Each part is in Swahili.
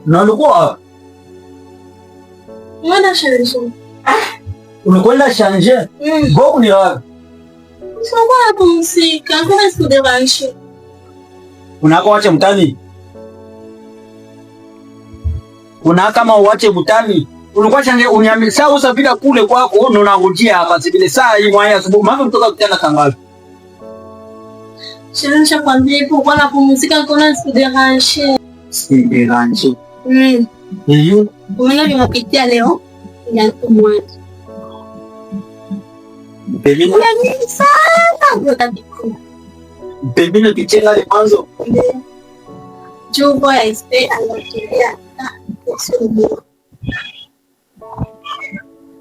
Na ulikuwa Unaenda shanje. unakwenda shanje? Boku ni wapi? Sio kupumzika, kuna siku devanshe. Unako wache mtani? Una kama uache mtani? Ulikuwa shanje uniambia saa usafika kule kwako ndo unangojea hapa sibile saa hii mwaya asubuhi. Mama mtoka kutana kangapi? Shanje kwambia ipo kwa napumzika kuna siku devanshe. Si devanshe. Hiyo. Umeona nimepitia leo? Ya kumwani. Baby ni sana utabiku. Baby ni kichela ile mwanzo. Jubo ya ispe anakilia.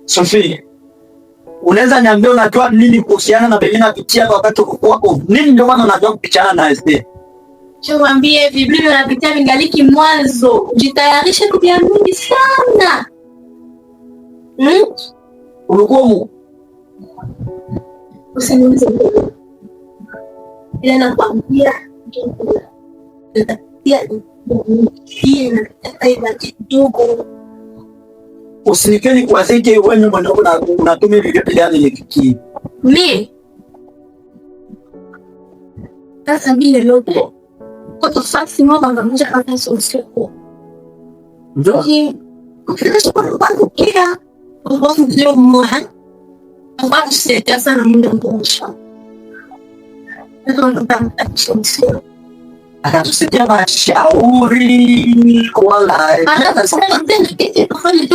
Sophie, unaweza niambia unajua nini kuhusiana na baby na kichela wakati wako? Nini ndio maana unajua kupichana na SP? Mwambie Biblia inapitia vingaliki mwanzo. Jitayarishe kupia mingi sana. Ulikuwa usiniulize. Ila nakwambia usinikeni kwa sike wewe mwanangu na unatumia video gani nikiki. Mimi sasa vile logo. Kwa tofauti mwa bangamja hata sio. Ndio. Ukisha kwa kia. Kwa ndio mwa. Kwa sisi sana muda mtosha. Ndio ndio akatusaidia mashauri wala akafanya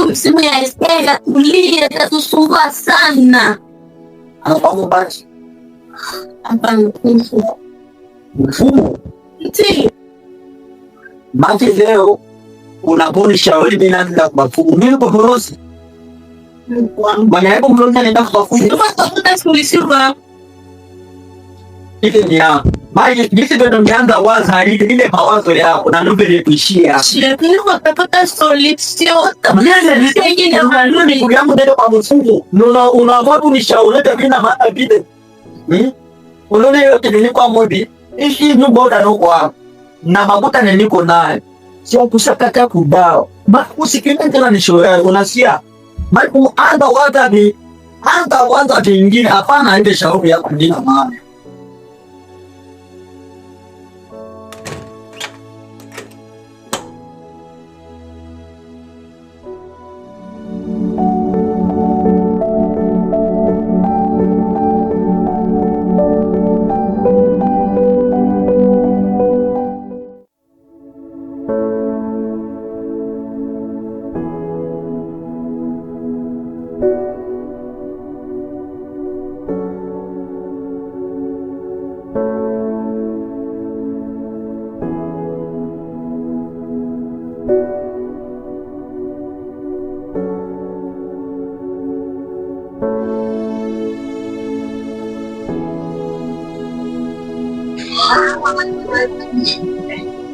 msimu ya Estela kulia tatusumbua sana hapo basi hapa mfumo nti basi leo unaponi shauri bila nenda kwa mfumo mimi kwa horosi bwana hapo mlonga nenda kwa mfumo tutafuta suluhisho ile ni ya maji jinsi ndio ngeanza waza ile mawazo yako na ndio ile kuishia. Ndio watapata solution. Mimi nyingine unarudi kuyangu ndio kwa mfungo. Unawapo ni shauri bila maana vile. Unaona yote nilikuwa modi. Hii ni bora ndio kwa. Na mabuta niliko naye. Sio kusakata kudao. Usikinde tena ni shauri unasikia. Bali kuanza waza vingine hapana ile shauri yako ndio maana.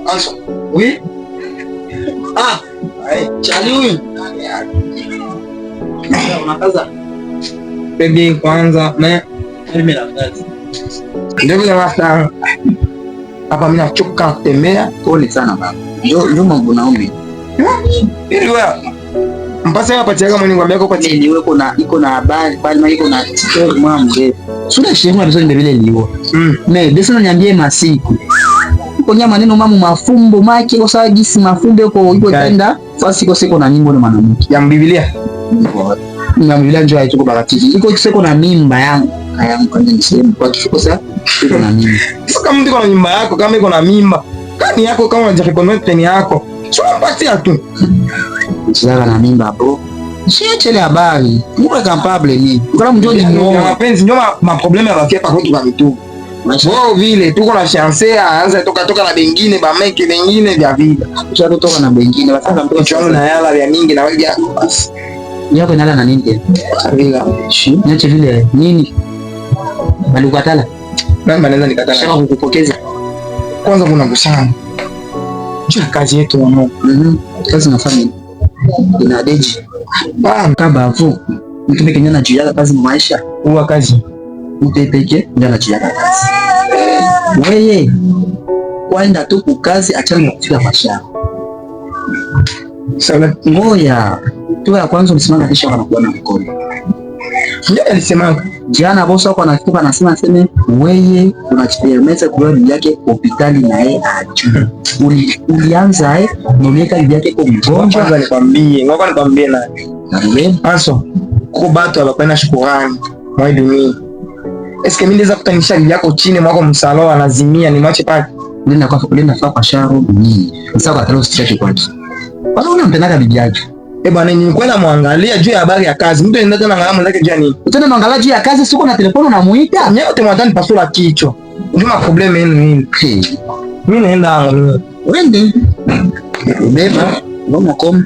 Anso. Oui. Ah, Charlie. Unakaza. Baby kwanza mimi na kazi. Ndio vile wasa. Hapa mimi nachoka kutembea. Pole sana baba. Ndio mambo naombi. Ili wewe mpasa hapa tiaga mwenye ngwambia kwa nini wewe iko na habari bali na iko na story mwanzo. Sura shehe mwa vile vile liwa. Desa niambie masiku. Konya maneno mamu mafumbo make kwa sababu gisi mafumbo iko tenda fasi kwa siko na nyimbo na mwanamke ya Biblia. Na Biblia njoo haituko baratiki. Iko siko na mimba yangu kwa nini sema kwa kifiko sasa iko na mimba. Kama mtu iko na mimba yako kama iko na mimba kani yako kama unajaribu ni yako. Sio mpatia tu. Sasa na mimba bro. Sio chele habari. Mbona capable ni. Kama mtu ni mapenzi ndio maproblema ya wakia kwa kwa vitu. Wao vile tuko na chance aanze toka na bengine ba make bengine vya vida. Kisha toka na bengine wataka mtoto chano na yala vya mingi na wewe basi. Yako inala na nini tena? Kabila. Niache vile nini? Bali ukatala. Mimi naweza nikatala. Shaka kukupokeza. Kwanza kuna kusana. Jua kazi yetu mama. Kazi na family. Ina deji. Kaba afu. Mtu mekenya na juu ya kazi maisha. Huwa kazi. Utepeke ndio anajiaga kazi. Wewe kwenda tu kukazi achana na kufika mashamba. Sawa. Ngoja. Tu ya kwanza ulisimama kisha wanakuwa na mkono. Ndio alisema jana bosi wako anatoka anasema wewe unachipermeza kwa bibi yake hospitali na yeye ajue. Ulianza noleka bibi yake kwa mgonjwa. Kwanza nikwambie na wewe aso kwa batu abapenda shukurani mwa dunia. Eske mimi ndeza kutanisha bibi yako chini mwako msalo anazimia ni mwache pale. Nenda kwa Sharo ni. Sasa kwa tano stretch kwa nini? Bado unampenda bibi yake. Bwana ni kwenda muangalia juu ya habari ya kazi. Mtu anaenda tena ngalamu lake juu ya nini? Tena muangalia juu ya kazi siko na telefoni unamuita. Nyewe temwatani pasula kichwa. Ndio ma problem yenu nini? Mimi naenda angalia. Wende. Beba, ngoma kom.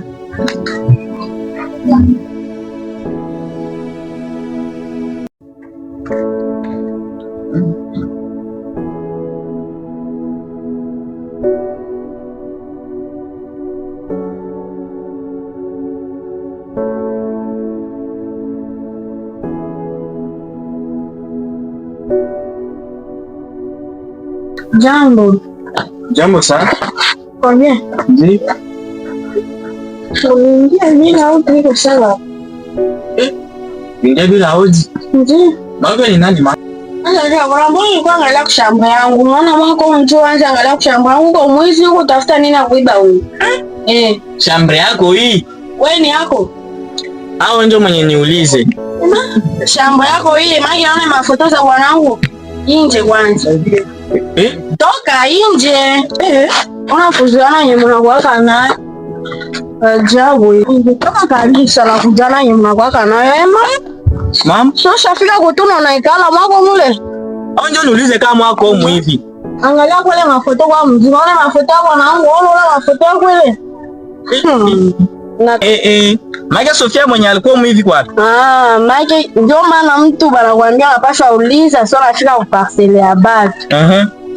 Jambo. Jambo sana. Kwambie. Ndio. Unaingia bila au niko sawa? Ingia bila hoji. Ndio. Baba ni nani mama? Sasa kwa mbona nilikuwa angalia kushamba yangu. Unaona mwako mtu anza angalia kushamba yangu kwa mwezi huko tafuta nini akuiba huyu. Shamba yako hii. Wewe ni yako? Hao ndio mwenye niulize. Shamba yako hii, maana naona mafoto za bwanangu. Nje kwanza. Toka nje. Unafuziana nyuma na kuwaka naye. Ajabu. Toka kabisa na kujana nyuma na kuwaka naye. Mam, so shafika kutuna unaikala mwako mule. hao ndio niulize kama mwako humu hivi. Angalia kule mafoto kwa mzima, wale mafoto yako na wangu, wale mafoto yako ile. Maana Sofia mwenye alikuwa humu hivi kwa. Maana ndio maana mtu banakuambia anapaswa uliza sio anafika kuparcele ya baki.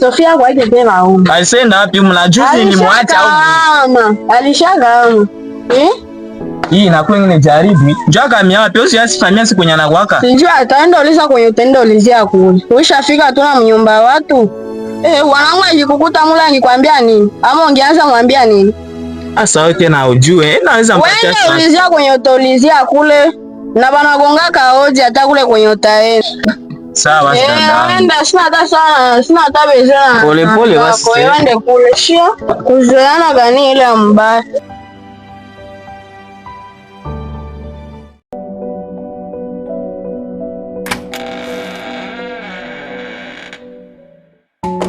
Sofia kwa ile tena huko. Alisenda wapi? Mnajuzi nilimwacha au? Alishagama. Hii inakuwa ingine jaribu. Njaka mia wapi usiasi famia siku nyana kwaka. Sijui ataenda uliza kwenye utendo ulizia kule. Ushafika tu na mnyumba watu. Wanangu ajikukuta mula nikwambia nini? Ama ungeanza mwambia nini? Asa wewe tena ujue. Naweza mpatia sana. Wewe ulizia kwenye utolizia kule na banagonga kaoji hata kule kwenye utaenda. Sawa sana. Nenda sina hata sana, sina hata bezana. Pole pole basi. Kwa hiyo ende kule shia. Kuzoeana gani ile mbaya.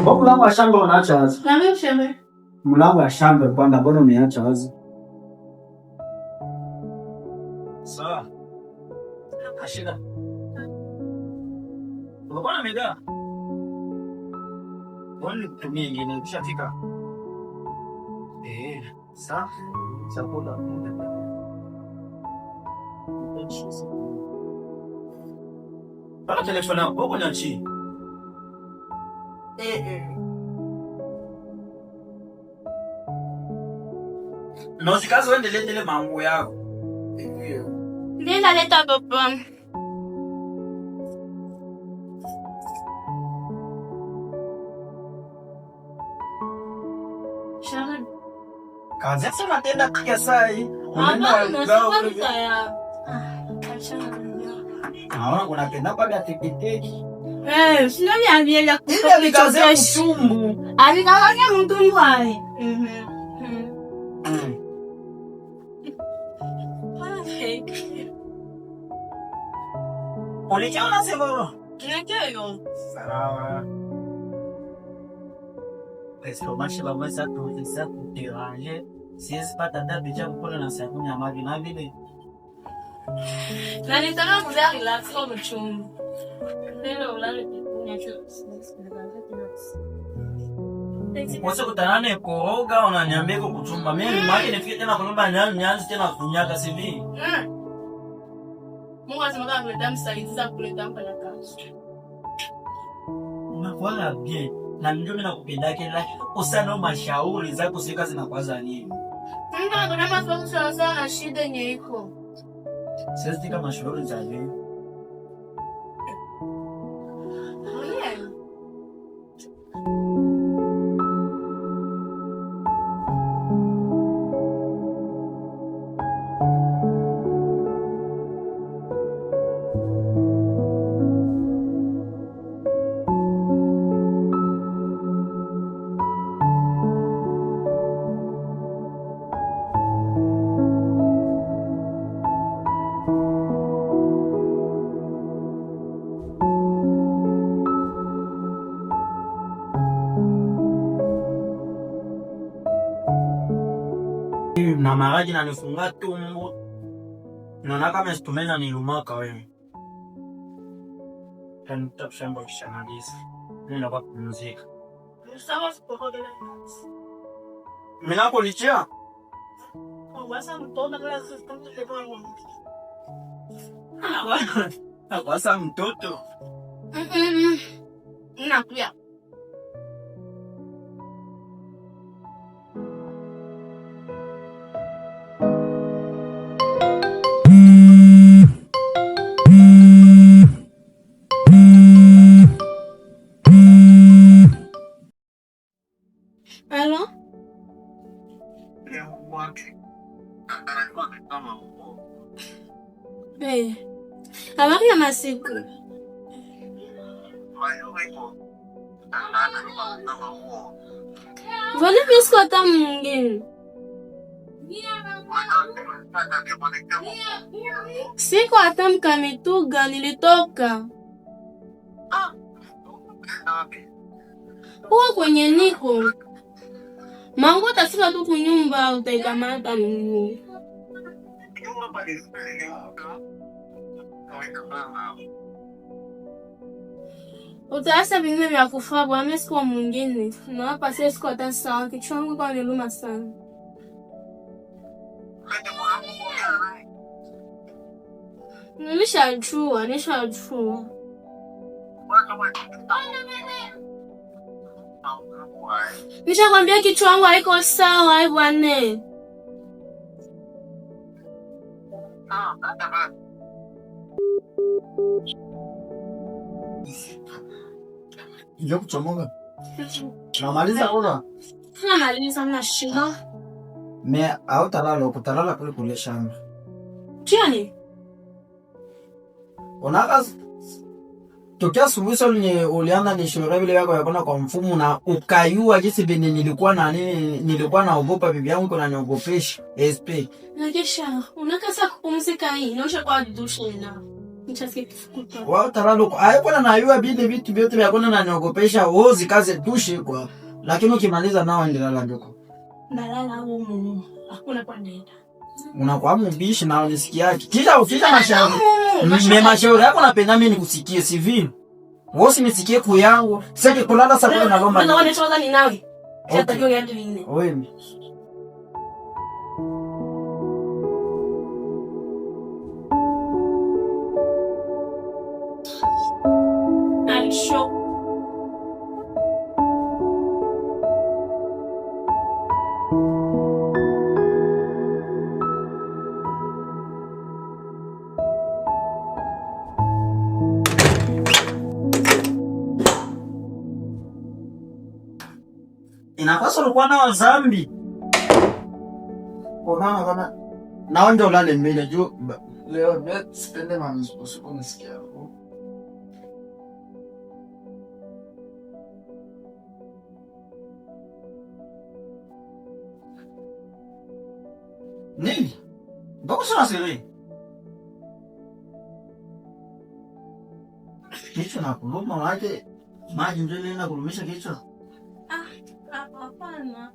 Mlango wa shamba unaacha wazi. Nani shamba? Mlango wa shamba kwanza mbona umeacha wazi? Sawa. Ashika. Mbona mega? Wani kutumia ingine ushafika? Sawa. Chakula. Bana telefoni yako uko nyachi. Na usikaze uendelee ndele mambo yako. Nenda leta papa. Sharon. Kazi sasa tenda kia sai. Naona kuna penda kwa teketeki. Sio niambia ile kazi ya kuchumbu. Alikawanya mtu ni wapi? Ulikiona sema? Tunakeyo. Sawa. Esko mashaba mwesa tuweza kutiraje. Siwezi pata dabi japo kula na sabuni ya maji na vile. Na nitaka kuja relax kwa mchumba. Ndio ulale kunywa Wose kutanane koroga unaniambia kuchumba. Mimi maji nifike tena kulomba nyanzi tena kunyaka sivi. Mungu anasema kuleta msaidizi kuleta mfanya kazi. Unakuwa bien. Na ndio mimi nakupenda kila usana mashauri zako sika zinakwaza nini? Ndio kuna maswali sana na shida yenye iko. Sisi kama mashauri za leo. na maradhi na nifunga tumbo. Naona kama situmena nilumaka wewe. Kan tutashamba kishamaliza. Nenda kwa kupumzika. Sawa sipokogele. Mimi nako lichia. Wasa mtoto kila siku kwa Wasa mtoto. Nakuya. Halo? Habari ya masiku? Vale misko hata mwingine. Siko hata Mkamituga, nilitoka. Huwa kwenye niko. Mangu utafika tu kunyumba utaikamata nini. Utaasa vingine vya kufaa bwana siku mwingine. Na hapa sasa siku hata sawa kichwa changu kwa niluma sana. Nishajua. Nishakwambia kichwa changu haiko sawa bwana. Ndio kuchomoga. Namaliza kula. Namaliza na shida. Me au kutalala kule shamba. Tiani. Unaka tokea asubuhi sasa ulianza ni shule vile yako yakona kwa mfumo na ukayua jinsi vile nilikuwa naogopa bibi yangu kuna niogopesha SP. Nakesha, unakasa kupumzika hii, naosha kwa dusha na. Nichasikia kifukuta. Wao taralo haiko na yua bile vitu vyote vya kona na niogopesha ozi kaze dushe kwa. Lakini ukimaliza nao endelala ndiko. Ndalala huko. Hakuna kwa nenda. Unakuwa mbishi na unisikiaje? Kisha mashauri. Mashauri yako napenda mimi nikusikie civil. Wewe nisikie kuyangu. Sasa kulala sasa kuna ngoma. Ndio wanachoza ni nawe. Hata hiyo yangu ni. Wewe. Aisho. Inapaswa ulikuwa na zambi. Ona kama naonja ulale mbele juu leo sipende usiku nisikia. Nini? Mbona sina siri? Kichwa na kuluma wake maji ndio inaenda kulumisha kichwa. Hapana.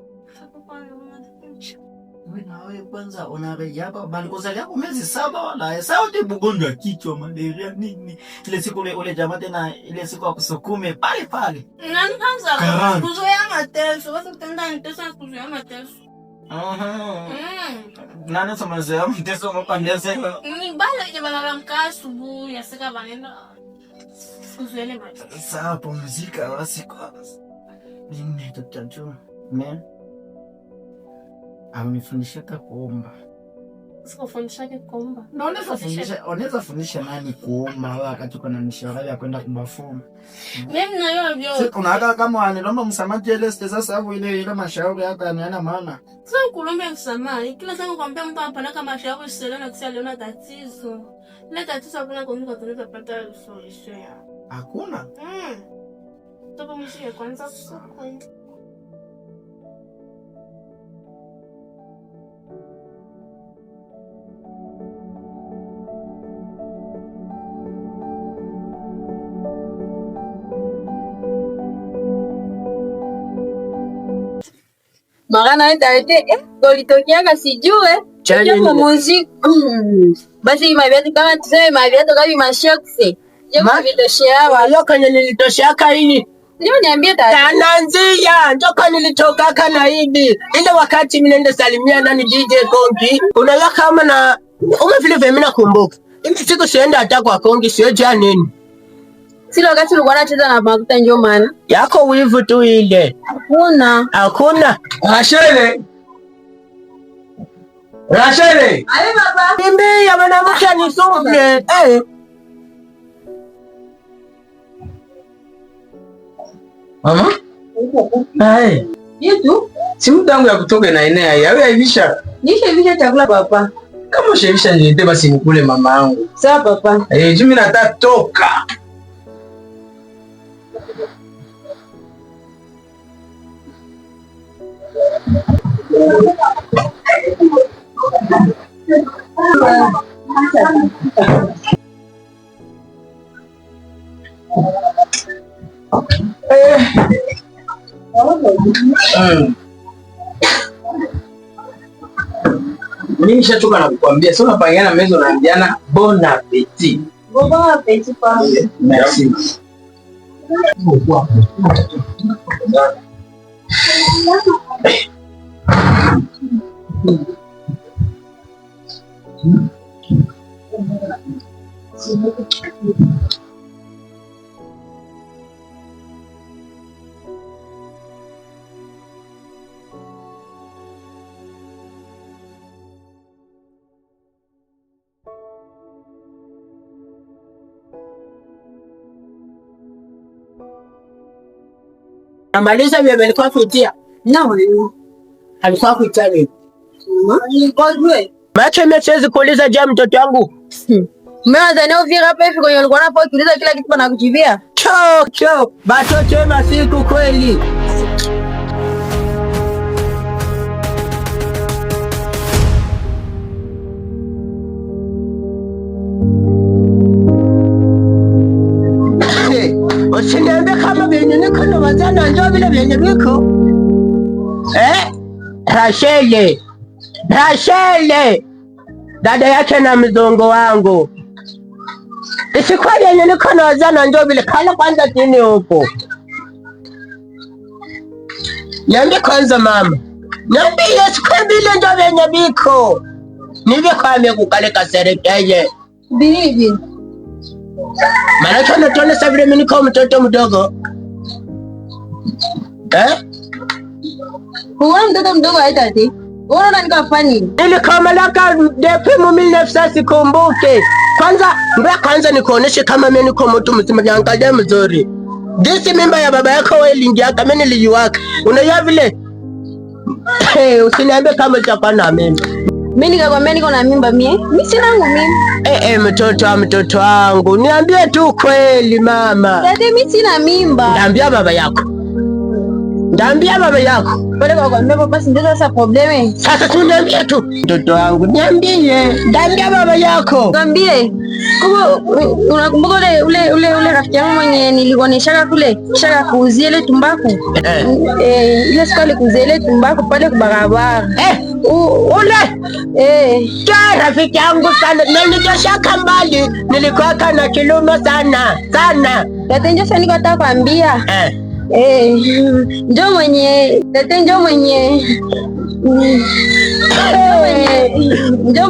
Wewe kwanza unareja hapa bali kuzalia kwa miezi 7 wala sauti bugonjwa kichwa malaria nini ile siku ule jamaa tena ile siku ya kusukume pale Nani kwanza kuzoea mateso wasa kutenda niteso kuzoea mateso. Nani somazoea mteso mpandeze Ni bale je bala asubuhi yasika banenda kuzoea mateso. Sasa pumzika basi kwa nini tutajua men amenifundisha kuomba. Sikufundisha kuomba. Unaweza fundisha nani kuomba wakati kuna mshauri ya kwenda kubafumu? Mimi na yeye vyo. Sasa kuna kama anaomba msamaha ile sasa hapo ile mashauri yako yanaenda maana. Sasa kulomba msamaha. Kila siku kwambia mtu hapana kama mashauri sio na kisia liona tatizo. Ile tatizo hakuna kumika tunaweza pata solution. Hakuna? Toba mshie kwanza kusoma. Magana itaite golitokiaka sijue. Japo muziki. Basi maviatu kama tuseme maviatu kama mashokse. Japo vitoshea wao kwenye nilitosheaka hili. Ndio niambie Tananzia njoka nilitoka kana hivi. Ile wakati mimi nenda salimia nani DJ Konki. Unaona kama na vile mimi nakumbuka. Mimi siku sienda hata kwa Konki sio nini. Sio wakati ulikuwa unacheza na makuta ndio maana. Yako wivu tu ile. Hakuna. Rashele. Ale baba. Mimi ya mwanamke ni sume. Mama? Hai. Yetu? Si muda wangu ya kutoka na enea ya wewe hivisha. Nisha chakula papa. Kama shevisha nilete basi nikule mama yangu. Sawa papa. Jumi nataka toka. Mimi nishachoka na kukwambia, sio unapangiana meza unaambiana bon appétit. Bon appétit pa. Merci. Namaliza vile alikuwa kuitia. Alikuwa kuitia nini? Macho imechezi kuuliza je mtoto wangu. Mmeanza leo vira hapa hivi kwenye ulikuwa unapo kuuliza kila kitu bana kujibia. Cho. Batoto masiku kweli. Usiniambie kama vyenye niko na wazana ndio vile vyenye niko. Rashele. Dada yake na mzongo wangu. Isikuwa vyenye niko na wazana ndio vile kala kwanza chini huko. Niambie kwanza mama. Niambie isikuwa vile ndio vyenye biko. Nivyo kwa kukaleka serikali. Bibi. Maana tuna sabile mimi niko mtoto mdogo. Huwa mtoto mdogo haitati. Unaona nikafanya nini? Ili kama laka depi mimi nafsi sikumbuke. Kwanza nikuoneshe kama mimi niko mtu mzima niangalie mzuri. Disi mimba ya baba yako wewe lingia kama nilijiwaka. Unajua vile? Usiniambie kama utakuwa na mimba. Mimi nikakwambia niko na mimba mie. Mimi sina mimi. Mtoto wangu. Niambie tu kweli mama. Dada mimi sina mimba. Ndambia baba yako. Pale kwa kwambia papa si ndio sasa probleme. Sasa tuniambie tu. Mtoto wangu niambie. Ndambia baba yako. Kwambie. Unakumbuka ule rafiki yangu mwenye nilikuoneshaka kule shaka kuuzia ile tumbaku. Ile siku alikuuzia ile tumbaku pale kwa barabara. Ule rafiki yangu sana. Nilitoshaka mbali. Nilikuwa na kiluma sana. Tata ndio sasa niko nataka kuambia. Ndio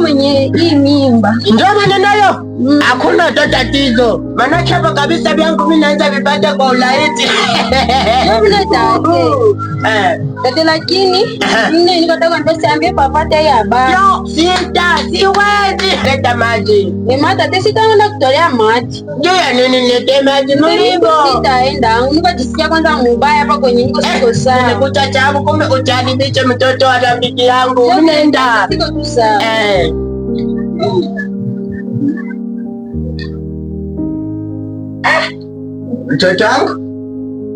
mwenye hii mimba. Ndio mwenye nayo. Hakuna tatizo. Maana hapa kabisa vyangu mimi naanza vipata kwa urahisi. Tata lakini mimi niko nataka niambie papa tayari habari. Siwezi leta maji. Mama tata sitaenda kutolea maji. Ndio ya nini nilete maji mlimbo? Sitaenda. Niko jisikia kwanza mbaya hapa kwenye niko siko sawa. Nikuta chabu kumbe utanibiche mtoto wa rafiki yangu. Nenda. Siko tu sawa. Mtoto wangu?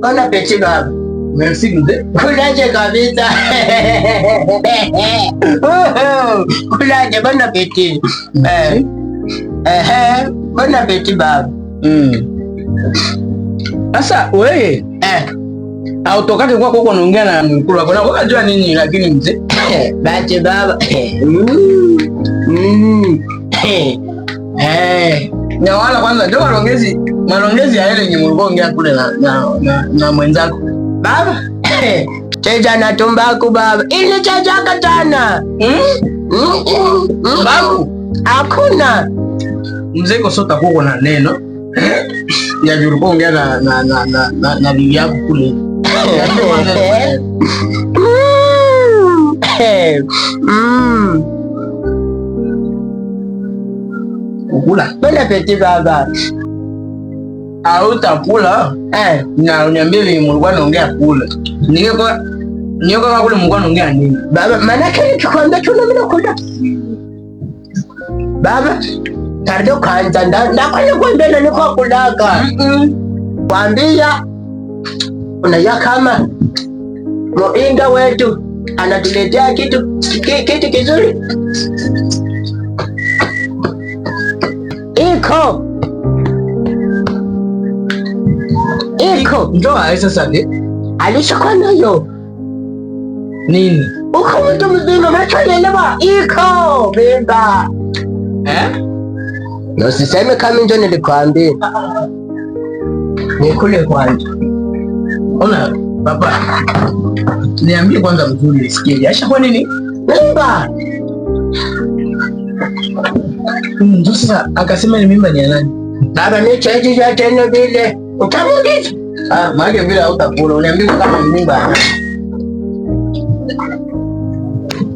Ona peti baba. Merci mzee. Kulaje kabisa. Kulaje bana peti. Bana peti baba. Sasa wewe Au tokake kwako huko unaongea na mkulu wako. Na unajua nini lakini mzee? Bati baba. Na wala kwanza ndio malongezi ya ile yenye mlikuwa ongea kule na mwenzako. Baba. Cheza na tumbaku baba. Ile chajaka tana. Babu, hakuna. Mzee kwa sota kuko na neno. Ya ulikuwa ongea na bibi yako kule. Ukula. Bana peti baba. Hautakula. Na uniambie mlikuwa naongea kule. Ningekuwa kule mlikuwa naongea nini? Baba, maana kile kikwambia tuna mimi nakula. Baba, tardo kwanza ndakwenda kuambia niko kulaka. Kwambia unaya kama Muinga wetu anatuletea kitu kizuri. Iko njoo sasa alishakuwa nayo nini? Uko mtu mzima unachoelewa? Iko beba. Usiseme kama ndio nilikwambia. Nikule kwanza. Ona baba. Niambie kwanza mzuri nisikie. Aisha kwa nini? Mimba. Sasa akasema ni mimba ni ya nani? Baba ni chaji ya tena vile. Utamuuliza. Maana vile hautakula. Uniambie kama mimba.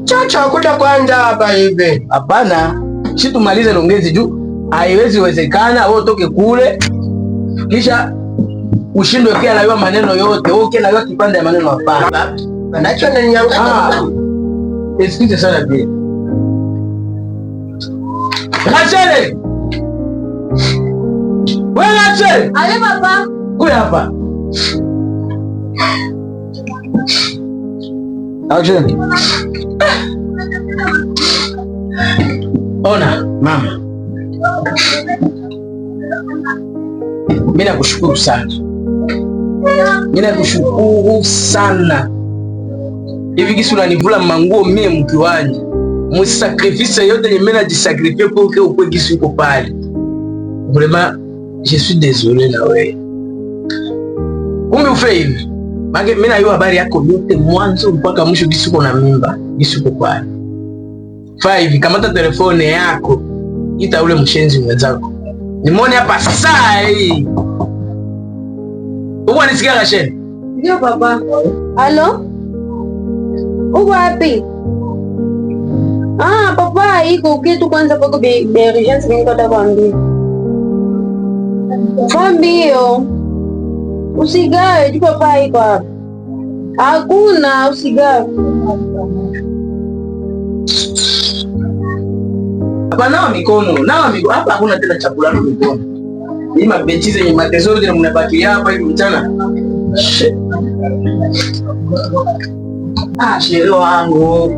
Chacha kuta kwanza hapa hivi. Hapana. Si tumalize longezi juu. Haiwezi wezekana wewe utoke kule. Kisha ushindwe kia na hiyo maneno yote. Okay na hiyo kipande ya maneno hapana. Anacho na nyanga. Excuse sana pia. Rachel! Wewe Rachel! Ale baba. Kuja hapa. Action. Ona mama. Mimi nakushukuru sana. Hivi kisi unanivula manguo mie mkiwanja. Musacrifice yote yenye mimi najisacrifice pour que ukwe kisi uko pale. Vraiment, je suis désolé na wewe. Kumbe ufe hivi. Mage mimi na hiyo habari yako yote mwanzo mpaka mwisho kisi uko na mimba, kisi uko pale. Five, kamata telefone yako. Ita ule mshenzi mwenzako. Nimone hapa saa hii. Uko unisikia Rachel? Ndio baba. Halo? Uko wapi? Papa iko kitu kwanza pako berigence niko takwambia. Fambio. Usigawe tu papa iko hapa. Hakuna usigawe. Hapa nawa mikono hapa hakuna tena chakula na mikono. Hii mabechi zenye matezo zote mnabaki hapa hivi mchana. Shelo wangu.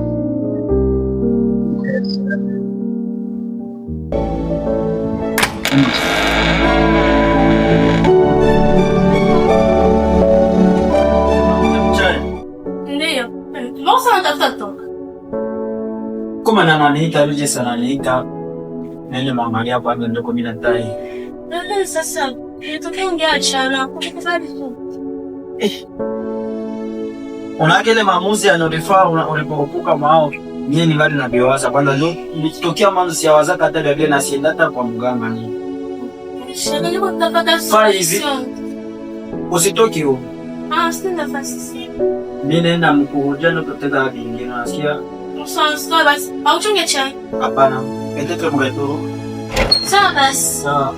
Ndio. Mbona unatafuta toka? Kama naniita Ruje sana niita. Nene mwangalia kwanza ndio mimi natai. Ndio sasa. Tukaingiachana kukubali tu. Unakele maamuzi yanolifaa ulipokuka mao. Mimi ningali na biwaza kwanza ndio nilitokea mwanzo siawaza hata ndio na sienda hata kwa mganga ni. Shanga niko kutafaka solution. Usitoki huko. Sina nafasi. Mimi naenda mkuja na kutenda vingine nasikia. Sawa basi. Auchunge chai. Hapana. Petete mgaito. Sawa basi. Sawa.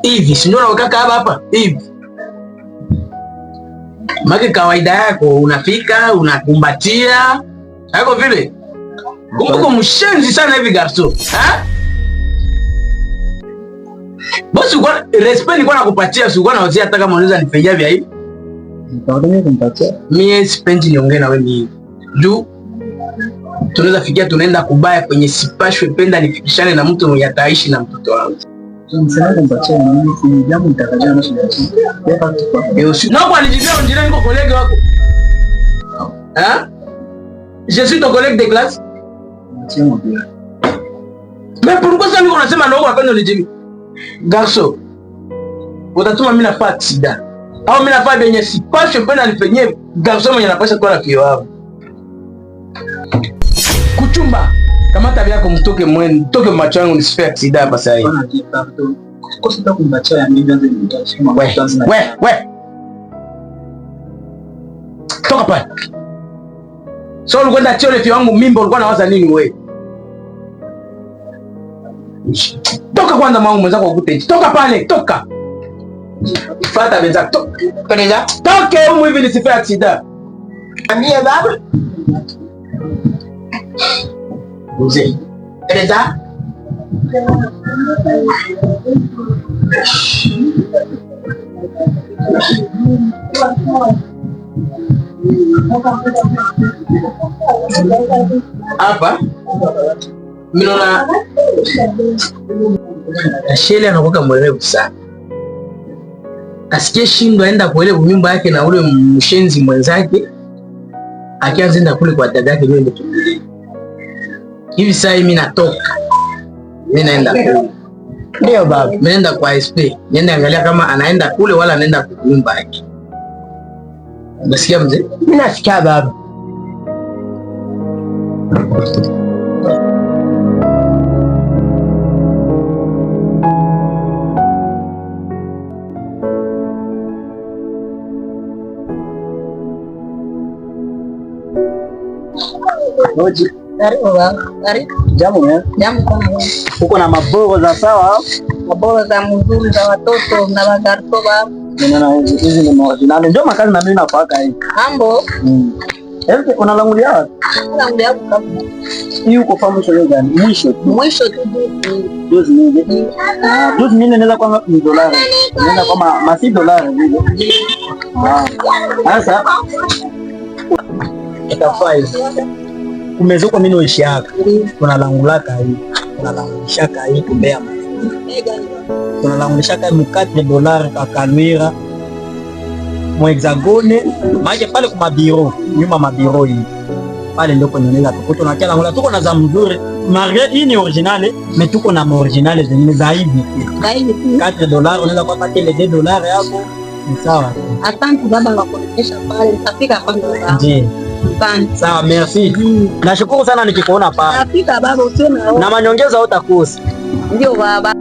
Hivi si ndio unaweka hapa hivi. Maki kawaida yako unafika unakumbatia. Haiko vile. Uko mshenzi sana hivi garso. Bosi kwa respect nilikuwa nakupatia, sikuwa naozea hata kama unaweza nifanyia vya hivi. Nitakwambia kumpatia. Mimi sipendi niongee na wewe hivi. Juu tunaweza fikia tunaenda kubaya kwenye sipashwe penda nifikishane na mtu mwenye ataishi na mtoto wangu. Msana kumpatia mimi si jambo nitakajana na shida. Naomba nijibie njira niko kolege wako. Hein? Je suis ton collègue de classe. Mais pourquoi ça niko unasema ndio unapenda nijibi? Garçon. Utatuma mimi napata accident. Au mimi nafanya benye sipashwe penda nifanyie garçon mwenye anapasha kwa rafiki wao. Kuchumba. Kama tabia yako mtoke mwenu, toke macho yangu nisifie accident hapa sasa hivi. Kosa takumbacha ya mimi ndio nitasema we. Toka pale. So ulikuwa ndio chole fi wangu mimba ulikuwa unawaza nini wewe? Toka kwanza mwangu mwenzako ukute. Toka pale, toka. Fata benza toka. Benza. Toke humu hivi nisifie accident. Ambie baba. Mzee. Benza. Hapa mimi naona Asheli anakuwa mwerevu sana. Asikie shindo aenda kwa ile nyumba yake na ule mshenzi mwenzake. Akianza enda kule kwa dada yake ndio hivi sasa mimi natoka. Mimi naenda kule. Ndio baba, mimi naenda kwa SP. Nienda angalia kama anaenda kule wala anaenda kwa nyumba yake. Unasikia mzee? Mimi nasikia baba. Oji. Karibu baba. Karibu. Jambo mimi. Jambo sana wewe. Uko na maboro za sawa? Maboro za mzuri za watoto na magarto baba. Nina hizi ni original. Ndio makazi na mimi napaka hii. Mambo. Hebu unalangulia wapi? Naangalia kama hii uko famu shule gani? Mwisho tu. Dozi nyingi. Dozi nyingi inaweza kwa $1. Inaweza kama masi $. Vile. Sasa itafaa umezuko mimi noishi hapa. Kuna langulaka hii. Kuna langulishaka hii kumbea. Kuna langulishaka mkate $4 kakalwira. Hexagone maje pale kwa mabiro nyuma mabiro hii pale ndio kwenye tuko na kila ngula tuko na za mzuri marge hii ni original mais tuko na original zingine zaidi $4 unaweza kupata ile $2 yako ni sawa. Asante baba kwa kuonyesha pale nitafika kwanza. Ndiyo. Asante. Sawa, merci. Nashukuru sana nikikuona pale. Nafika baba usiona. Na manyongeza utakosa. Ndio baba.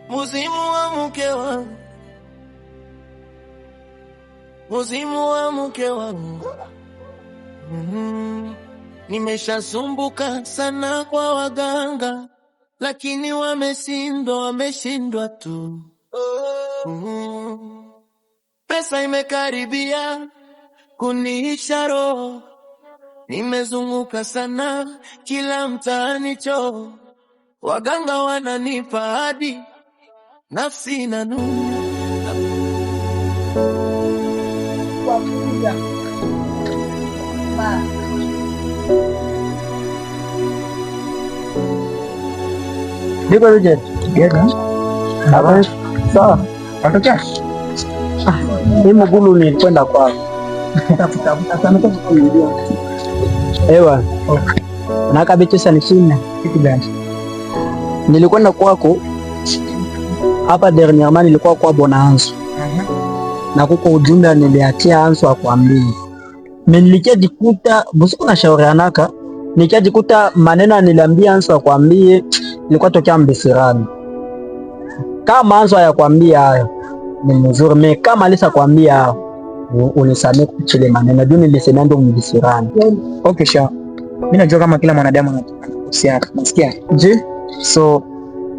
Muzimu wa mke wangu, muzimu wa mke wangu. Nimeshasumbuka sana kwa waganga, lakini wameshindwa tu. Pesa imekaribia kuniisha roho, nimezunguka sana kila mtaani choo, waganga wananipa hadi nafsi inanuna. Niko nje. Sawa. Sawa. Atokea. Hii mgulu ni kwenda kwako. Tafuta sana kwa kuingia. Ewa. Na kabisa ni chini. Kitu gani? Nilikwenda kwako hapa dernièrement, nilikuwa kwa Bonanza. na kuko ujumbe niliachia Ansu akwambie. Nilikia jikuta busiku na shaurianaka, nikia jikuta maneno niliambia Ansu akwambie ilikuwa tokea mbisirani. Kama Ansu ayakwambia hayo ni mzuri, me kama alisa kwambia unisamee kuchile maneno juu nilisema ndo mbisirani. Okay, sure. Mimi najua kama kila mwanadamu anakosea, nasikia. Je? So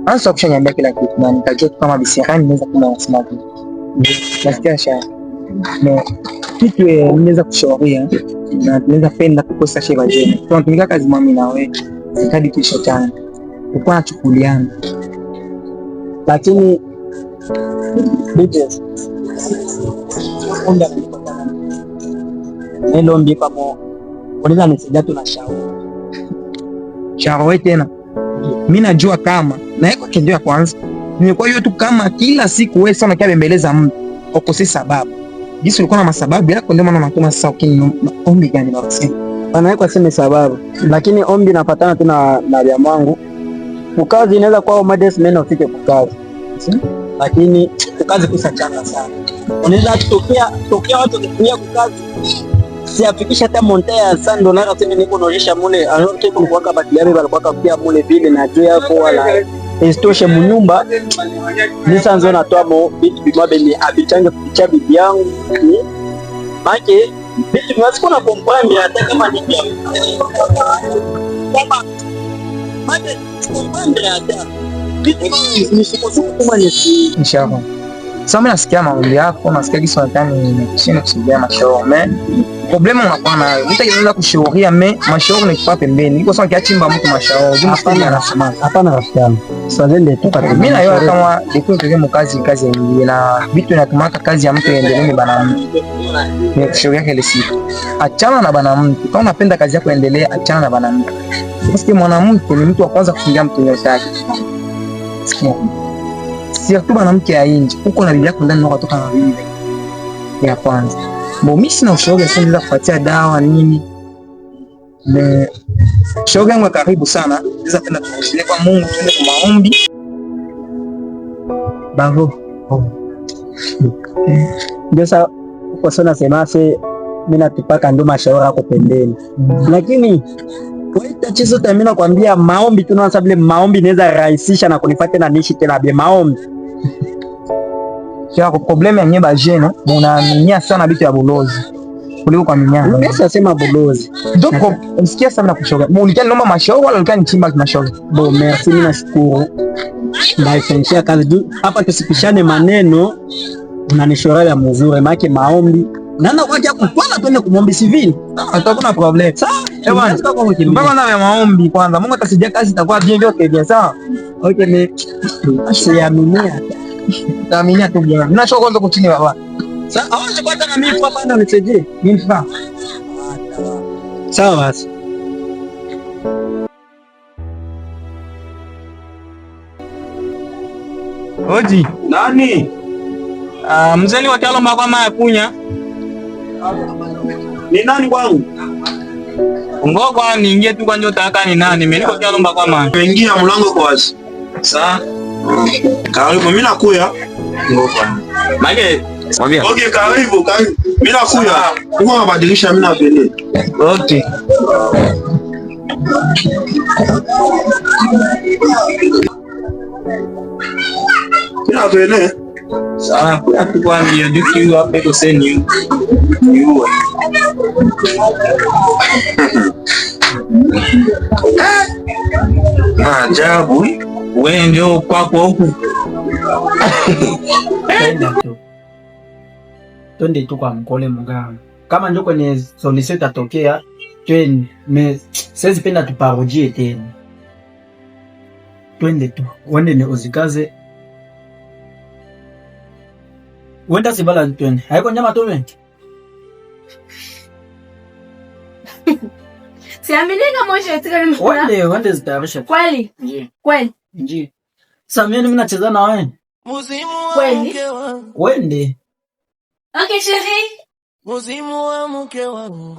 Ansu akushaniambia kila kitu na nikajua kama bisirani naweza kama nasema kitu. Nasikia sha. No. Kitu ninaweza kushauria na tunaweza penda kukosa sheba jeni. Tunatumika kazi mami na wewe. Sikadi kisho tena. Uko nachukuliana. Lakini bitches. Unda nilo mbi kama unaweza nisaidia tu na shauri. Shauri tena. Mimi najua kama na yako kitu ya kwanza. Nimekuwa hiyo tu kama kila siku wewe sana kia bembeleza mtu. Ukosi sababu. Jinsi ulikuwa na masababu yako ndio maana unatuma sasa ombi gani basi? Bana yako sema sababu. Lakini ombi nafatana tu na vya mwangu. Ukazi inaweza kuwa modest meno ufike kukazi. Lakini ukazi kusachana sana. Unaweza tokea watu kutumia kukazi. Siafikisha hata montea sana ndo nara sema niko naonyesha mule alote kulikuwa kama diabe balikuwa pia mule vile na juu yako wala istoshe munyumba nisanzo natoa mo vitu bimabe ni abichange kupitia bibi yangu make vitu vinasiko na komprendre hata kama ni pia kama make komprendre hata vitu ni sikosuko kama ni inshallah. Sasa mimi nasikia maombi yako, nasikia kisa natani chini kusaidia mashauri. Problema unakuwa nayo. Mtu anaweza kushauria mashauri ni kipa pembeni. Iko sawa kiachimba mtu mashauri. Hapana anasema. Hapana rafiki yangu. Sasa toka mimi na yeye kama ndio ndio kazi nyingine na vitu vinatumaka kazi ya mtu endelee bana mtu. Ni kushauria kile siku. Achana na bana mtu. Kama unapenda kazi yako endelee, achana na bana mtu. Basi mwanamke ni mtu wa kwanza kufungia mtu nyota yake. Sikia. Si tu mwanamke ya nje. Huko na bibi yako ndani na kutoka na bibi. Ya kwanza. Mimi sina ushauri sana kupatia dawa nini. Ushauri wangu karibu sana. Naweza kwenda kushiriki kwa Mungu, tuende kwa maombi. Bravo. Ndio sasa uko sana sema mimi natupaka ndo mashauri yako pembeni. Lakini wewe tatizo mimi nakwambia maombi tunaanza vile maombi inaweza rahisisha na kunifuata na nishi tena bia maombi. Kwa problema yenyewe bajeno munaaminia sana vitu ya bulozi kuliko kwa minyana. Unaweza sema bulozi. Ndio msikia sana kushoga. Muulikia niomba mashauri wala ulikia nichimba mashauri. Bo merci mimi nashukuru. Ndaifanyia kazi hapa tusipishane maneno. Unanishauri mzuri maana maombi. Nana kwaje kutwala twende kumombi civil. Hakuna problem. Sawa? Mpaka na maombi kwanza. Mungu atasaidia kazi itakuwa bien vyote bien sawa? Okay ni siaminia. Taaminia tu bwana. Nina shoko kwanza kutini baba. Sasa aone kwanza na mimi hapa ndo nisaidie. Mimi fa. Sawa basi. Oji, nani? Mzee wa Kalomba kwa mama kunya. Ni nani kwangu? Ngoko niingie tu kwa nyota yaka ni nani? Mimi niko Kalomba kwa mama. Ingia mlango kwa wazi. Sawa. Karibu mimi nakuya. Ngoko. Mage, mwambie. Okay, karibu. Mimi nakuya. Uko mabadilisha mimi na vile. Okay. Mimi vile. Sawa, kwa kwa ndio duki hapo kwa seni. Niua. Ajabu. Wewe ndio kwako huku. Twende tu kwa mkole mganga. Kama ndio kwenye solution itatokea, twende. Siwezi penda tuparojie tena. Twende tu. Wende ni uzikaze. Wenda sibala twende. Haiko nyama tume. Siaminika mwisho etika ni mwana. Wende zitarisha. Kweli? Kweli? Nji. Samia mimi nacheza na wewe. Muzimu wa mke wangu. Wende. Okay, chérie. Muzimu wa mke wangu.